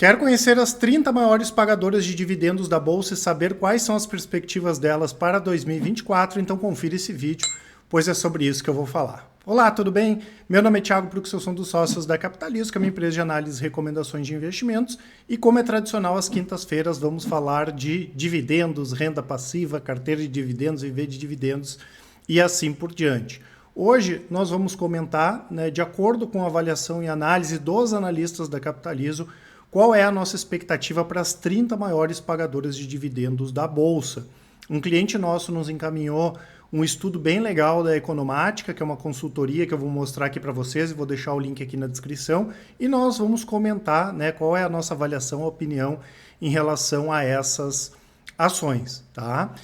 Quer conhecer as 30 maiores pagadoras de dividendos da Bolsa e saber quais são as perspectivas delas para 2024? Então confira esse vídeo, pois é sobre isso que eu vou falar. Olá, tudo bem? Meu nome é Thiago Prux, eu sou um dos sócios da Capitalizo, que é uma empresa de análise e recomendações de investimentos. E como é tradicional, às quintas-feiras vamos falar de dividendos, renda passiva, carteira de dividendos, viver de dividendos e assim por diante. Hoje nós vamos comentar, de acordo com a avaliação e análise dos analistas da Capitalizo, qual é a nossa expectativa para as 30 maiores pagadoras de dividendos da Bolsa. Um cliente nosso nos encaminhou um estudo bem legal da Economática, que é uma consultoria que eu vou mostrar aqui para vocês e vou deixar o link aqui na descrição. E nós vamos comentar qual é a nossa avaliação, a opinião em relação a essas ações. Tá?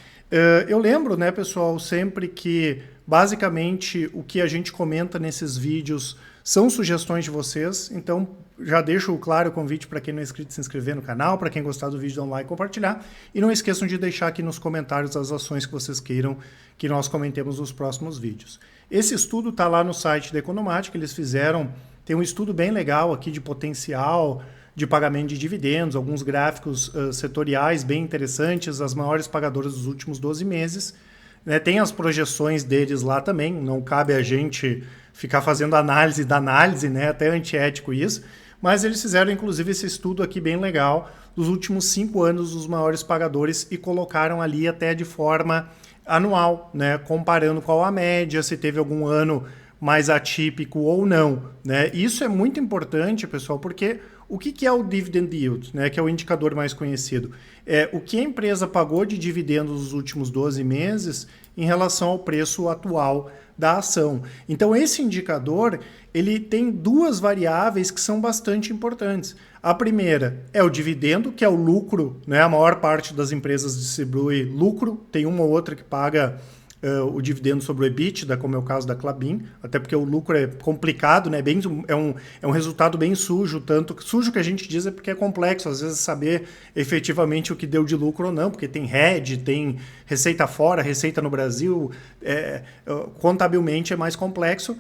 Eu lembro, pessoal, sempre que basicamente o que a gente comenta nesses vídeos são sugestões de vocês, então já deixo claro o convite para quem não é inscrito se inscrever no canal, para quem gostar do vídeo dar um like e compartilhar, e não esqueçam de deixar aqui nos comentários as ações que vocês queiram que nós comentemos nos próximos vídeos. Esse estudo está lá no site da Economática, eles fizeram, tem um estudo bem legal aqui de potencial de pagamento de dividendos, alguns gráficos setoriais bem interessantes, as maiores pagadoras dos últimos 12 meses, tem as projeções deles lá também, não cabe a gente ficar fazendo análise da análise, até antiético isso, mas eles fizeram inclusive esse estudo aqui bem legal dos últimos 5 anos dos maiores pagadores e colocaram ali até de forma anual, comparando qual a média, se teve algum ano mais atípico ou não. Isso é muito importante, pessoal, porque o que é o dividend yield, que é o indicador mais conhecido? É o que a empresa pagou de dividendos nos últimos 12 meses em relação ao preço atual da ação. Então esse indicador ele tem duas variáveis que são bastante importantes. A primeira é o dividendo, que é o lucro, a maior parte das empresas distribui lucro, tem uma ou outra que paga o dividendo sobre o EBITDA, como é o caso da Klabin, até porque o lucro é complicado, é um resultado bem sujo, tanto sujo que a gente diz é porque é complexo, às vezes saber efetivamente o que deu de lucro ou não, porque tem hedge, tem receita fora, receita no Brasil, contabilmente é mais complexo,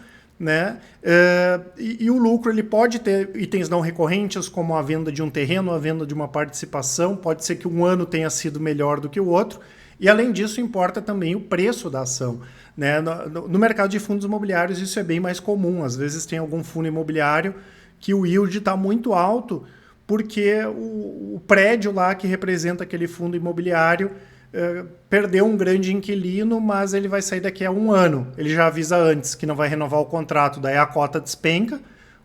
e o lucro ele pode ter itens não recorrentes, como a venda de um terreno, a venda de uma participação, pode ser que um ano tenha sido melhor do que o outro. E, além disso, importa também o preço da ação. No mercado de fundos imobiliários, isso é bem mais comum. Às vezes tem algum fundo imobiliário que o yield está muito alto porque o prédio lá que representa aquele fundo imobiliário perdeu um grande inquilino, mas ele vai sair daqui a um ano. Ele já avisa antes que não vai renovar o contrato, daí a cota despenca,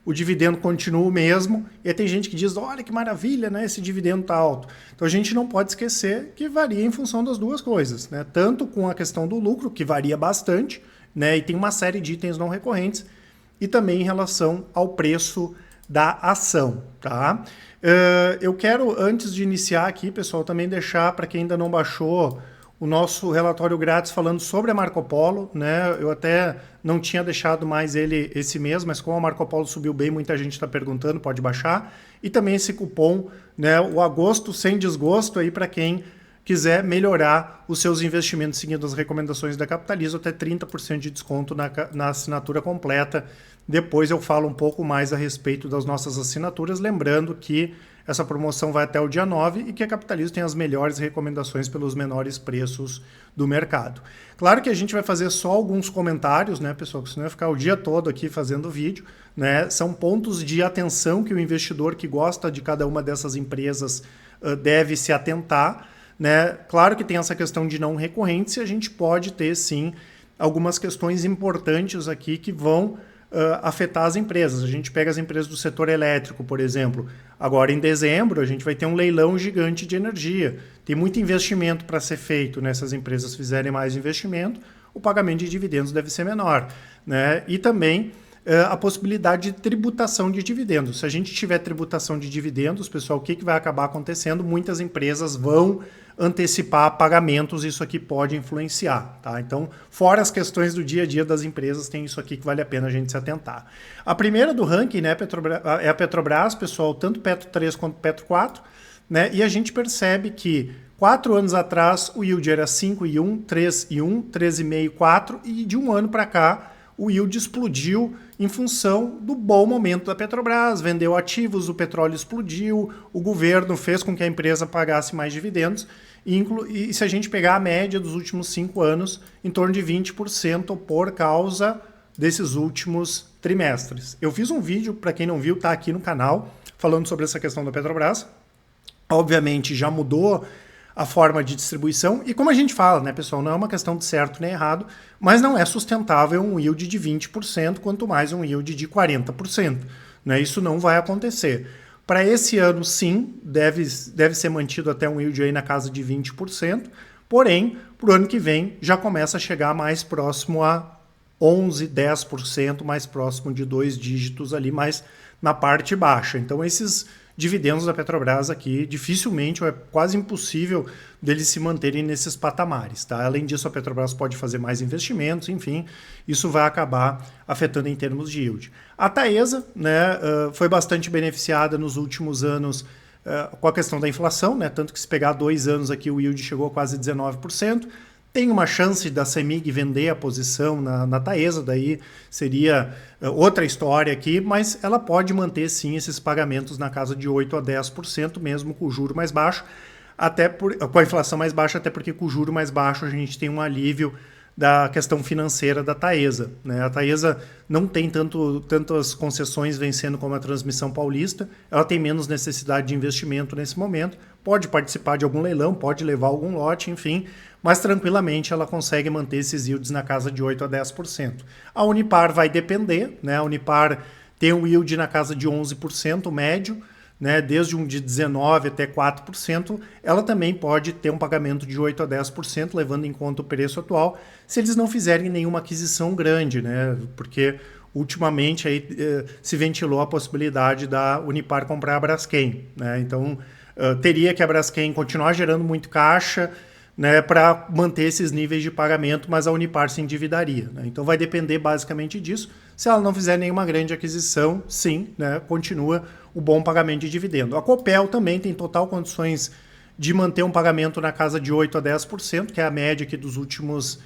o dividendo continua o mesmo, e aí tem gente que diz, olha que maravilha, esse dividendo está alto. Então a gente não pode esquecer que varia em função das duas coisas, tanto com a questão do lucro, que varia bastante, e tem uma série de itens não recorrentes, e também em relação ao preço da ação. Tá? Eu quero, antes de iniciar aqui, pessoal, também deixar para quem ainda não baixou o nosso relatório grátis falando sobre a Marco Polo, Eu até não tinha deixado mais ele esse mês, mas como a Marco Polo subiu bem, muita gente está perguntando, pode baixar. E também esse cupom, o agosto sem desgosto aí para quem quiser melhorar os seus investimentos seguindo as recomendações da Capitalizo, até 30% de desconto na assinatura completa. Depois eu falo um pouco mais a respeito das nossas assinaturas, lembrando que essa promoção vai até o dia 9 e que a Capitalizo tem as melhores recomendações pelos menores preços do mercado. Claro que a gente vai fazer só alguns comentários, pessoal, que senão vai ficar o dia todo aqui fazendo vídeo, São pontos de atenção que o investidor que gosta de cada uma dessas empresas deve se atentar, Claro que tem essa questão de não recorrentes e a gente pode ter, sim, algumas questões importantes aqui que vão afetar as empresas. A gente pega as empresas do setor elétrico, por exemplo. Agora, em dezembro, a gente vai ter um leilão gigante de energia. Tem muito investimento para ser feito. Se as empresas fizerem mais investimento, o pagamento de dividendos deve ser menor. E também a possibilidade de tributação de dividendos. Se a gente tiver tributação de dividendos, pessoal, o que vai acabar acontecendo? Muitas empresas vão antecipar pagamentos, isso aqui pode influenciar. Tá? Então, fora as questões do dia a dia das empresas, tem isso aqui que vale a pena a gente se atentar. A primeira do ranking é a Petrobras, pessoal, tanto Petro 3 quanto Petro 4, e a gente percebe que 4 anos atrás o yield era 5,1, 3,1, 13,5, 4, e de um ano para cá o yield explodiu em função do bom momento da Petrobras, vendeu ativos, o petróleo explodiu, o governo fez com que a empresa pagasse mais dividendos, e se a gente pegar a média dos últimos 5 anos, em torno de 20% por causa desses últimos trimestres. Eu fiz um vídeo, para quem não viu, está aqui no canal, falando sobre essa questão da Petrobras. Obviamente já mudou a forma de distribuição, e como a gente fala, né, pessoal, não é uma questão de certo nem errado, mas não é sustentável um yield de 20%, quanto mais um yield de 40%. Né? Isso não vai acontecer. Para esse ano, sim, deve ser mantido até um yield aí na casa de 20%, porém, para o ano que vem, já começa a chegar mais próximo a 11%, 10%, mais próximo de 2 dígitos ali, mais na parte baixa. Então, esses dividendos da Petrobras aqui, dificilmente, ou é quase impossível deles se manterem nesses patamares. Tá? Além disso, a Petrobras pode fazer mais investimentos, enfim, isso vai acabar afetando em termos de yield. A Taesa, né, foi bastante beneficiada nos últimos anos com a questão da inflação, né, tanto que se pegar 2 anos aqui, o yield chegou a quase 19%. Tem uma chance da CEMIG vender a posição na Taesa, daí seria outra história aqui, mas ela pode manter sim esses pagamentos na casa de 8% a 10%, mesmo com o juro mais baixo, com a inflação mais baixa, até porque com o juro mais baixo a gente tem um alívio da questão financeira da Taesa. Né? A Taesa não tem tantas concessões vencendo como a Transmissão Paulista, ela tem menos necessidade de investimento nesse momento, pode participar de algum leilão, pode levar algum lote, enfim, mas tranquilamente ela consegue manter esses yields na casa de 8% a 10%. A Unipar vai depender, né? A Unipar tem um yield na casa de 11% médio, né, desde um de 19% até 4%, ela também pode ter um pagamento de 8% a 10%, levando em conta o preço atual, se eles não fizerem nenhuma aquisição grande, né, porque ultimamente aí, se ventilou a possibilidade da Unipar comprar a Braskem. Né, então, teria que a Braskem continuar gerando muito caixa, né, para manter esses níveis de pagamento, mas a Unipar se endividaria. Né? Então vai depender basicamente disso. Se ela não fizer nenhuma grande aquisição, sim, né, continua o bom pagamento de dividendo. A Copel também tem total condições de manter um pagamento na casa de 8% a 10%, que é a média aqui dos últimos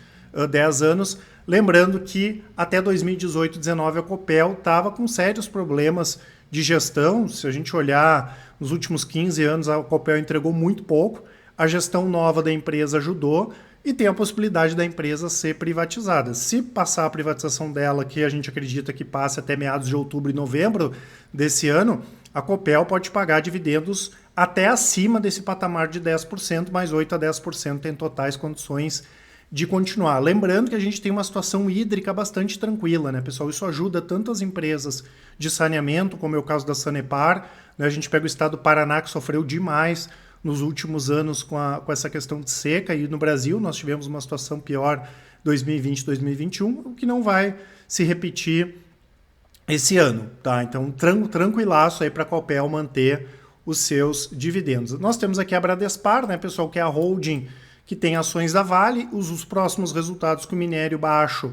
10 anos. Lembrando que até 2018, 2019, a Copel estava com sérios problemas de gestão. Se a gente olhar nos últimos 15 anos, a Copel entregou muito pouco. A gestão nova da empresa ajudou e tem a possibilidade da empresa ser privatizada. Se passar a privatização dela, que a gente acredita que passe até meados de outubro e novembro desse ano, a Copel pode pagar dividendos até acima desse patamar de 10%, mais 8% a 10% tem totais condições de continuar. Lembrando que a gente tem uma situação hídrica bastante tranquila, né, pessoal? Isso ajuda tanto as empresas de saneamento, como é o caso da Sanepar, né? A gente pega o estado do Paraná, que sofreu demais nos últimos anos com essa questão de seca, e no Brasil nós tivemos uma situação pior 2020, 2021, o que não vai se repetir esse ano. Tá? Então, tranquilaço aí para a Copel manter os seus dividendos. Nós temos aqui a Bradespar, né, pessoal, que é a holding que tem ações da Vale. Os próximos resultados com o minério baixo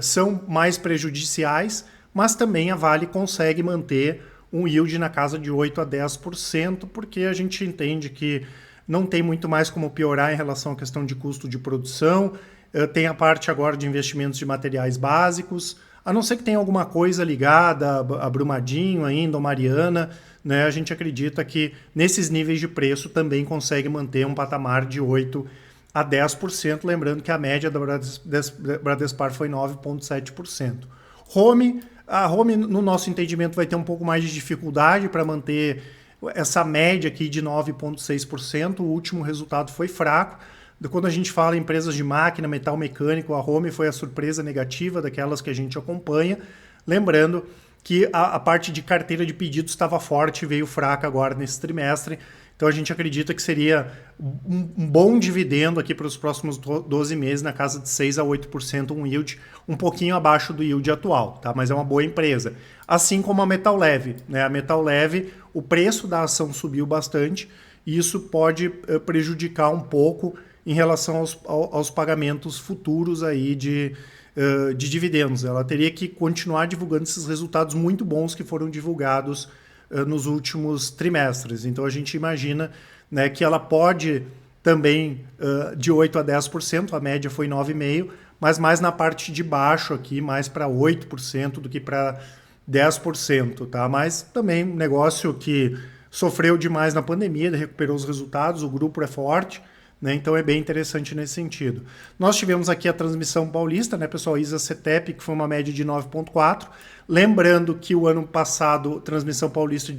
são mais prejudiciais, mas também a Vale consegue manter um yield na casa de 8% a 10%, porque a gente entende que não tem muito mais como piorar em relação à questão de custo de produção, tem a parte agora de investimentos de materiais básicos, a não ser que tenha alguma coisa ligada a Brumadinho ainda, ou Mariana, né, a gente acredita que nesses níveis de preço também consegue manter um patamar de 8% a 10%, lembrando que a média da Bradespar foi 9,7%. A Home, no nosso entendimento, vai ter um pouco mais de dificuldade para manter essa média aqui de 9,6%. O último resultado foi fraco. Quando a gente fala em empresas de máquina, metal mecânico, a Home foi a surpresa negativa daquelas que a gente acompanha. Lembrando que a parte de carteira de pedidos estava forte e veio fraca agora nesse trimestre. Então a gente acredita que seria um bom dividendo aqui para os próximos 12 meses, na casa de 6% a 8%, um yield um pouquinho abaixo do yield atual, tá? Mas é uma boa empresa. Assim como a Metal Leve, né? A Metal Leve, o preço da ação subiu bastante e isso pode prejudicar um pouco em relação aos pagamentos futuros aí de dividendos. Ela teria que continuar divulgando esses resultados muito bons que foram divulgados nos últimos trimestres. Então a gente imagina, né, que ela pode também de 8% a 10%, a média foi 9,5%, mas mais na parte de baixo aqui, mais para 8% do que para 10%, tá? Mas também um negócio que sofreu demais na pandemia, ele recuperou os resultados, o grupo é forte, né? Então é bem interessante nesse sentido. Nós tivemos aqui a transmissão paulista, né, pessoal, ISA-CETEP, que foi uma média de 9,4. Lembrando que o ano passado, a transmissão paulista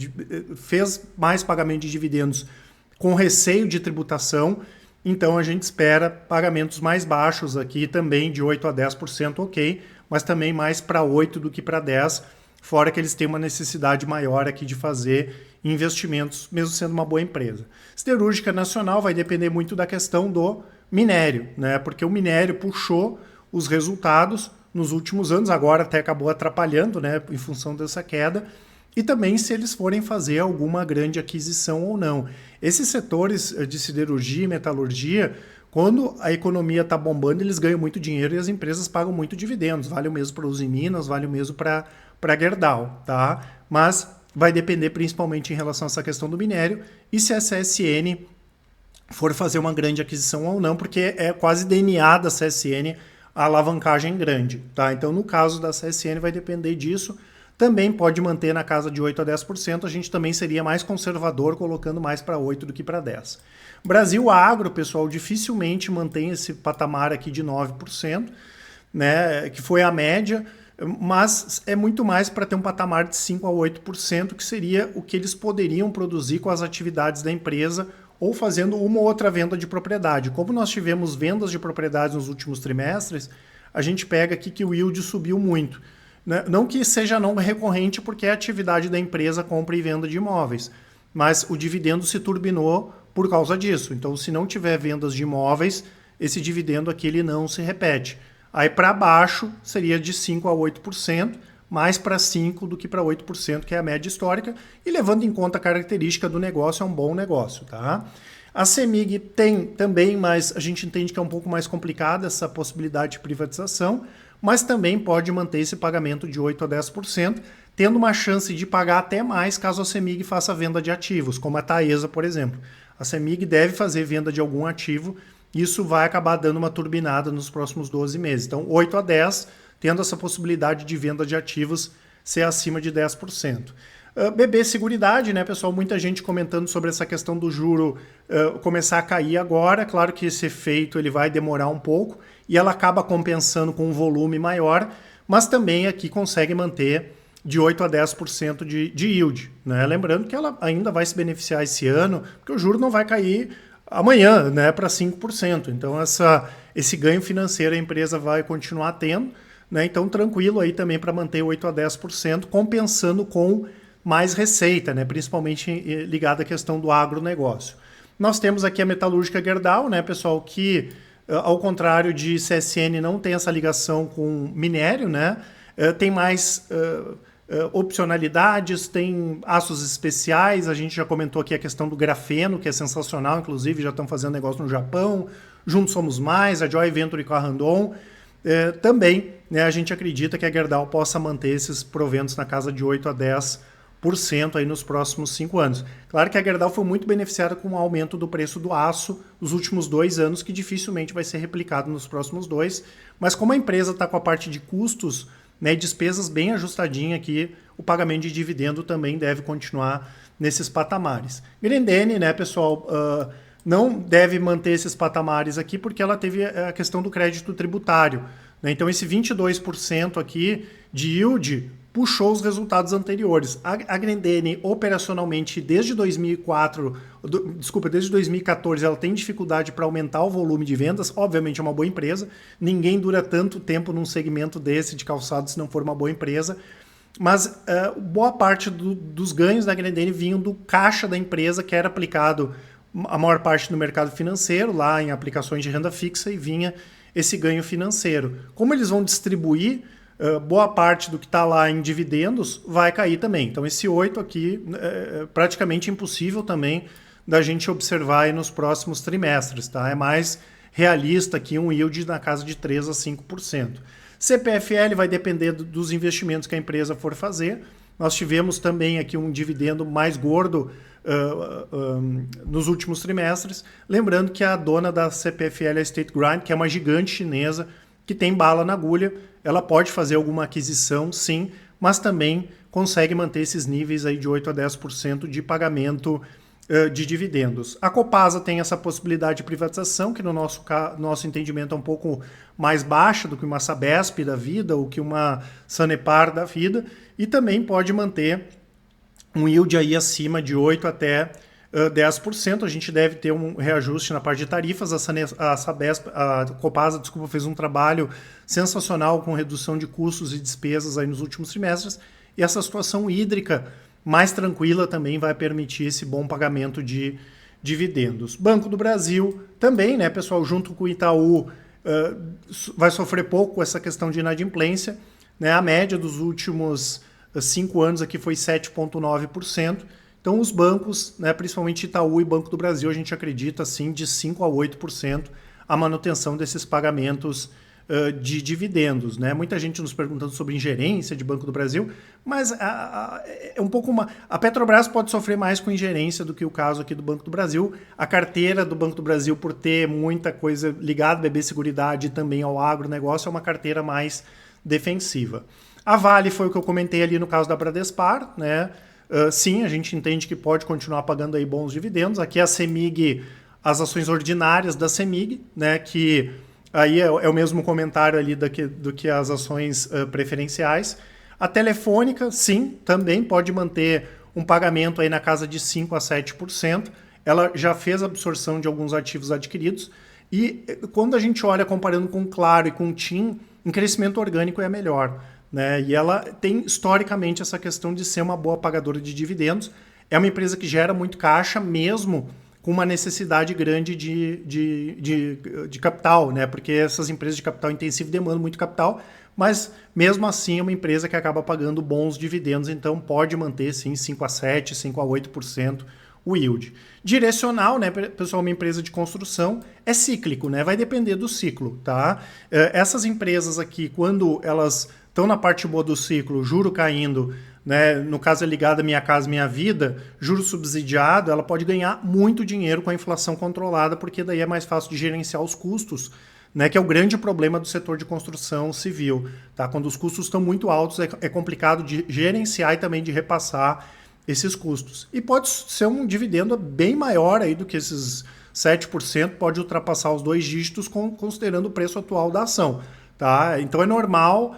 fez mais pagamento de dividendos com receio de tributação, então a gente espera pagamentos mais baixos aqui, também de 8 a 10%, ok, mas também mais para 8 do que para 10%, fora que eles têm uma necessidade maior aqui de fazer investimentos, mesmo sendo uma boa empresa. Siderúrgica Nacional vai depender muito da questão do minério, né? Porque o minério puxou os resultados nos últimos anos, agora até acabou atrapalhando, né, em função dessa queda, e também se eles forem fazer alguma grande aquisição ou não. Esses setores de siderurgia e metalurgia, quando a economia está bombando, eles ganham muito dinheiro e as empresas pagam muito dividendos. Vale o mesmo para os Minas, vale o mesmo para Gerdau, tá? Mas vai depender principalmente em relação a essa questão do minério e se a CSN for fazer uma grande aquisição ou não, porque é quase DNA da CSN a alavancagem grande, tá? Então, no caso da CSN, vai depender disso. Também pode manter na casa de 8 a 10%, a gente também seria mais conservador, colocando mais para 8 do que para 10%. Brasil Agro, pessoal, dificilmente mantém esse patamar aqui de 9%, né, que foi a média, mas é muito mais para ter um patamar de 5 a 8%, que seria o que eles poderiam produzir com as atividades da empresa ou fazendo uma ou outra venda de propriedade. Como nós tivemos vendas de propriedades nos últimos trimestres, a gente pega aqui que o yield subiu muito. Não que seja não recorrente, porque é a atividade da empresa compra e venda de imóveis, mas o dividendo se turbinou por causa disso. Então, se não tiver vendas de imóveis, esse dividendo aqui ele não se repete. Aí para baixo seria de 5 a 8%, mais para 5% do que para 8%, que é a média histórica, e levando em conta a característica do negócio, é um bom negócio, tá? A CEMIG tem também, mas a gente entende que é um pouco mais complicada essa possibilidade de privatização, mas também pode manter esse pagamento de 8 a 10%, tendo uma chance de pagar até mais caso a CEMIG faça venda de ativos, como a Taesa, por exemplo. A CEMIG deve fazer venda de algum ativo, isso vai acabar dando uma turbinada nos próximos 12 meses. Então, 8 a 10%, tendo essa possibilidade de venda de ativos ser acima de 10%. BB Seguridade, né, pessoal? Muita gente comentando sobre essa questão do juro começar a cair agora. Claro que esse efeito ele vai demorar um pouco e ela acaba compensando com um volume maior, mas também aqui consegue manter de 8 a 10% de yield, né? Lembrando que ela ainda vai se beneficiar esse ano, porque o juro não vai cair amanhã, né, para 5%. Então, esse ganho financeiro a empresa vai continuar tendo, né? Então, tranquilo aí também para manter 8 a 10%, compensando com mais receita, né? Principalmente ligada à questão do agronegócio. Nós temos aqui a metalúrgica Gerdau, né, pessoal, que, ao contrário de CSN, não tem essa ligação com minério, né? Tem mais opcionalidades, tem aços especiais, a gente já comentou aqui a questão do grafeno, que é sensacional, inclusive já estão fazendo negócio no Japão, Juntos Somos Mais, a Joy Venture com a Randon. Também, né, a gente acredita que a Gerdau possa manter esses proventos na casa de 8 a 10% aí nos próximos 5 anos. Claro que a Gerdau foi muito beneficiada com o aumento do preço do aço nos últimos 2 anos, que dificilmente vai ser replicado nos próximos 2, mas como a empresa está com a parte de custos, né, despesas bem ajustadinha aqui, o pagamento de dividendo também deve continuar nesses patamares. Grendene, né, pessoal, não deve manter esses patamares aqui porque ela teve a questão do crédito tributário, né? Então esse 22% aqui de yield puxou os resultados anteriores. A Grendene, operacionalmente, desde 2014, ela tem dificuldade para aumentar o volume de vendas. Obviamente é uma boa empresa, ninguém dura tanto tempo num segmento desse de calçado se não for uma boa empresa, mas boa parte dos ganhos da Grendene vinham do caixa da empresa, que era aplicado a maior parte no mercado financeiro, lá em aplicações de renda fixa, e vinha esse ganho financeiro. Como eles vão distribuir, boa parte do que está lá em dividendos vai cair também. Então esse 8 aqui é praticamente impossível também da gente observar aí nos próximos trimestres, tá? É mais realista aqui um yield na casa de 3 a 5%. CPFL vai depender dos investimentos que a empresa for fazer. Nós tivemos também aqui um dividendo mais gordo nos últimos trimestres. Lembrando que a dona da CPFL é a State Grind, que é uma gigante chinesa, que tem bala na agulha, ela pode fazer alguma aquisição, sim, mas também consegue manter esses níveis aí de 8 a 10% de pagamento de dividendos. A Copasa tem essa possibilidade de privatização, que no nosso entendimento é um pouco mais baixa do que uma Sabesp da vida ou que uma Sanepar da vida, e também pode manter um yield aí acima de 8 até 10%. A gente deve ter um reajuste na parte de tarifas. A Copasa, desculpa, fez um trabalho sensacional com redução de custos e despesas aí nos últimos trimestres, e essa situação hídrica mais tranquila também vai permitir esse bom pagamento de dividendos. Banco do Brasil também, né, pessoal, junto com o Itaú, vai sofrer pouco com essa questão de inadimplência, né? A média dos últimos 5 anos aqui foi 7,9%. Então os bancos, né, principalmente Itaú e Banco do Brasil, a gente acredita assim de 5 a 8% a manutenção desses pagamentos de dividendos, né? Muita gente nos perguntando sobre ingerência de Banco do Brasil, mas é um pouco a Petrobras pode sofrer mais com ingerência do que o caso aqui do Banco do Brasil. A carteira do Banco do Brasil, por ter muita coisa ligada à BB Seguridade e também ao agronegócio, é uma carteira mais defensiva. A Vale foi o que eu comentei ali no caso da Bradespar, né? Sim, a gente entende que pode continuar pagando aí bons dividendos. Aqui a CEMIG, as ações ordinárias da CEMIG, né, que aí é o mesmo comentário ali do que as ações preferenciais. A Telefônica, sim, também pode manter um pagamento aí na casa de 5 a 7%. Ela já fez absorção de alguns ativos adquiridos. E quando a gente olha comparando com Claro e com TIM, em crescimento orgânico é melhor, né? E ela tem historicamente essa questão de ser uma boa pagadora de dividendos. É uma empresa que gera muito caixa, mesmo com uma necessidade grande de capital, né? Porque essas empresas de capital intensivo demandam muito capital, mas mesmo assim é uma empresa que acaba pagando bons dividendos, então pode manter sim 5 a 7%, 5 a 8% o yield. Direcional, né, pessoal, uma empresa de construção é cíclico, né? Vai depender do ciclo, tá? Essas empresas aqui, quando elas estão na parte boa do ciclo, juro caindo, né, no caso é ligado a Minha Casa Minha Vida, juro subsidiado, ela pode ganhar muito dinheiro com a inflação controlada, porque daí é mais fácil de gerenciar os custos, né, que é o grande problema do setor de construção civil. Tá? Quando os custos estão muito altos, é complicado de gerenciar e também de repassar esses custos. E pode ser um dividendo bem maior aí do que esses 7%, pode ultrapassar os 2 dígitos considerando o preço atual da ação. Tá? Então é normal.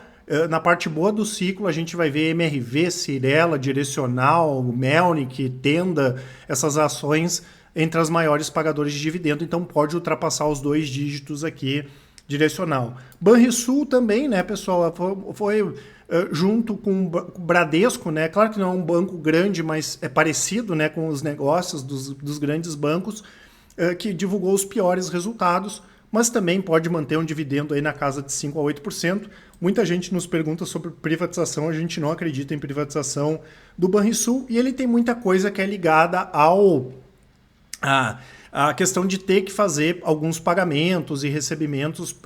Na parte boa do ciclo, a gente vai ver MRV, Cirela, Direcional, Melnick, Tenda, essas ações entre as maiores pagadoras de dividendo, então pode ultrapassar os 2 dígitos aqui, Direcional. Banrisul também, né, pessoal, foi junto com o Bradesco, né, claro que não é um banco grande, mas é parecido, né, com os negócios dos grandes bancos, que divulgou os piores resultados, mas também pode manter um dividendo aí na casa de 5 a 8%. Muita gente nos pergunta sobre privatização, a gente não acredita em privatização do Banrisul, e ele tem muita coisa que é ligada à questão de ter que fazer alguns pagamentos e recebimentos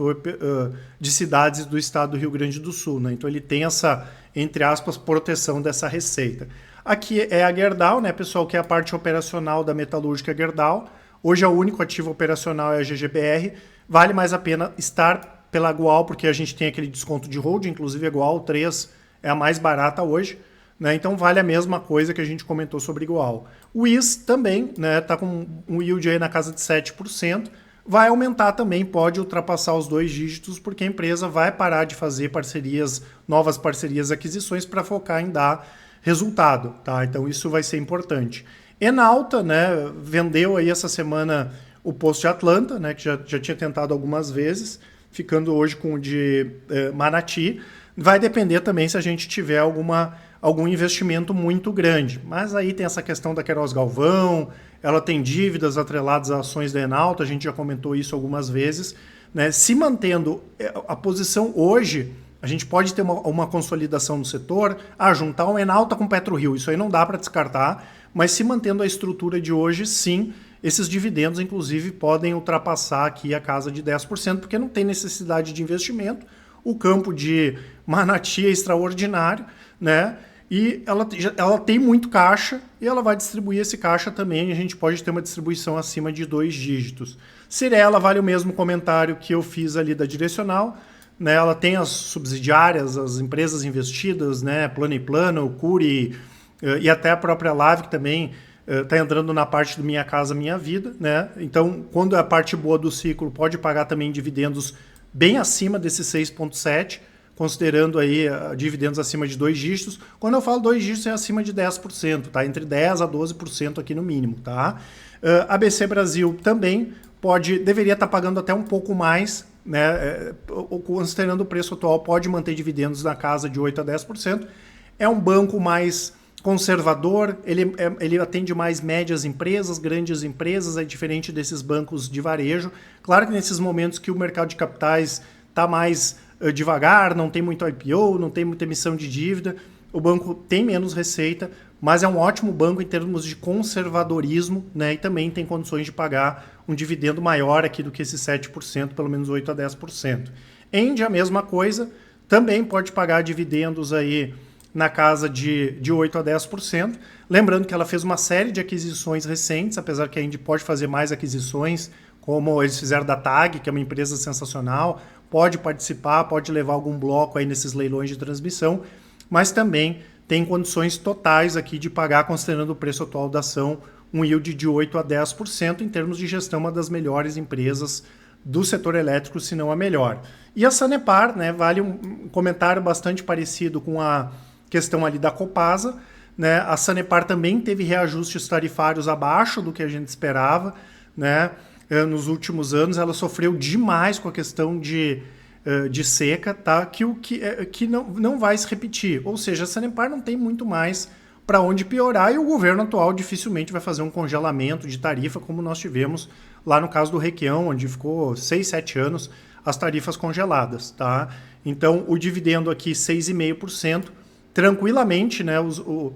de cidades do estado do Rio Grande do Sul, né? Então ele tem essa, entre aspas, proteção dessa receita. Aqui é a Gerdau, né, pessoal, que é a parte operacional da metalúrgica Gerdau. Hoje é o único ativo operacional é a GGBR. Vale mais a pena estar pela Goal, porque a gente tem aquele desconto de holding, inclusive a Goal 3 é a mais barata hoje, né? Então vale a mesma coisa que a gente comentou sobre Goal. O IS também, né, tá com um yield aí na casa de 7%, vai aumentar também, pode ultrapassar os 2 dígitos, porque a empresa vai parar de fazer parcerias, novas parcerias, aquisições para focar em dar resultado, tá? Então isso vai ser importante. Enalta, né, vendeu aí essa semana o posto de Atlanta, né, que já tinha tentado algumas vezes, ficando hoje com o de Manati. Vai depender também se a gente tiver algum investimento muito grande. Mas aí tem essa questão da Queiroz Galvão, ela tem dívidas atreladas a ações da Enalta, a gente já comentou isso algumas vezes, né? Se mantendo a posição hoje, a gente pode ter uma consolidação no setor, juntar uma Enalta com PetroRio, isso aí não dá para descartar, mas se mantendo a estrutura de hoje, sim, esses dividendos, inclusive, podem ultrapassar aqui a casa de 10%, porque não tem necessidade de investimento. O campo de Manati é extraordinário, né? E ela tem muito caixa e ela vai distribuir esse caixa também. A gente pode ter uma distribuição acima de 2 dígitos. Cirela vale o mesmo comentário que eu fiz ali da Direcional. né? Ela tem as subsidiárias, as empresas investidas, né? Plano e Plano, Cury e até a própria Live, que também está entrando na parte do Minha Casa Minha Vida, né? Então, quando é a parte boa do ciclo, pode pagar também dividendos bem acima desses 6,7%, considerando aí dividendos acima de 2 dígitos. Quando eu falo 2 dígitos, é acima de 10%, tá? Entre 10% a 12% aqui no mínimo, tá? ABC Brasil também deveria estar pagando até um pouco mais, né? Considerando o preço atual, pode manter dividendos na casa de 8% a 10%. É um banco mais conservador, ele atende mais médias empresas, grandes empresas, é diferente desses bancos de varejo. Claro que nesses momentos que o mercado de capitais está mais devagar, não tem muito IPO, não tem muita emissão de dívida, o banco tem menos receita, mas é um ótimo banco em termos de conservadorismo, né? E também tem condições de pagar um dividendo maior aqui do que esses 7%, pelo menos 8% a 10%. Engie, a mesma coisa, também pode pagar dividendos aí na casa de 8% a 10%. Lembrando que ela fez uma série de aquisições recentes, apesar que a Engie pode fazer mais aquisições, como eles fizeram da TAG, que é uma empresa sensacional, pode participar, pode levar algum bloco aí nesses leilões de transmissão, mas também tem condições totais aqui de pagar, considerando o preço atual da ação, um yield de 8% a 10%, em termos de gestão, uma das melhores empresas do setor elétrico, se não a melhor. E a Sanepar, né, vale um comentário bastante parecido com a questão ali da Copasa, né? A Sanepar também teve reajustes tarifários abaixo do que a gente esperava, né? Nos últimos anos ela sofreu demais com a questão de seca, tá? Que não vai se repetir. Ou seja, a Sanepar não tem muito mais para onde piorar e o governo atual dificilmente vai fazer um congelamento de tarifa como nós tivemos lá no caso do Requião, onde ficou 6, 7 anos as tarifas congeladas, tá? Então o dividendo aqui 6,5%, tranquilamente, né?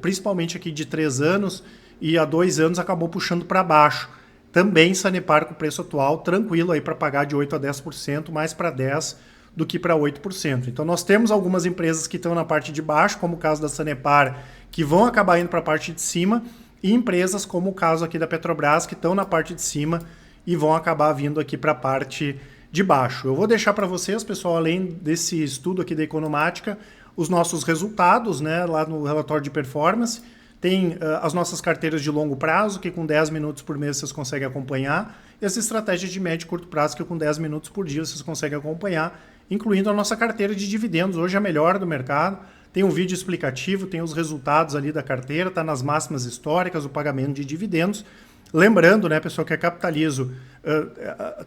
Principalmente aqui de 3 anos e há 2 anos acabou puxando para baixo. Também Sanepar com o preço atual, tranquilo aí para pagar de 8% a 10%, mais para 10% do que para 8%. Então nós temos algumas empresas que estão na parte de baixo, como o caso da Sanepar, que vão acabar indo para a parte de cima, e empresas como o caso aqui da Petrobras, que estão na parte de cima e vão acabar vindo aqui para a parte de baixo. Eu vou deixar para vocês, pessoal, além desse estudo aqui da Economática, os nossos resultados, né, lá no relatório de performance. Tem as nossas carteiras de longo prazo, que com 10 minutos por mês vocês conseguem acompanhar, e as estratégias de médio e curto prazo, que com 10 minutos por dia vocês conseguem acompanhar, incluindo a nossa carteira de dividendos, hoje é a melhor do mercado. Tem um vídeo explicativo, tem os resultados ali da carteira, está nas máximas históricas, o pagamento de dividendos. Lembrando, né, pessoal, que a Capitalizo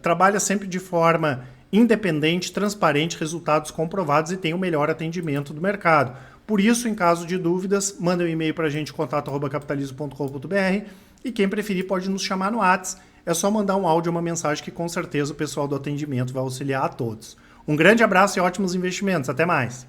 trabalha sempre de forma independente, transparente, resultados comprovados e tem o melhor atendimento do mercado. Por isso, em caso de dúvidas, manda um e-mail para a gente, contato@capitalizo.com.br, e quem preferir pode nos chamar no WhatsApp. É só mandar um áudio ou uma mensagem que com certeza o pessoal do atendimento vai auxiliar a todos. Um grande abraço e ótimos investimentos. Até mais!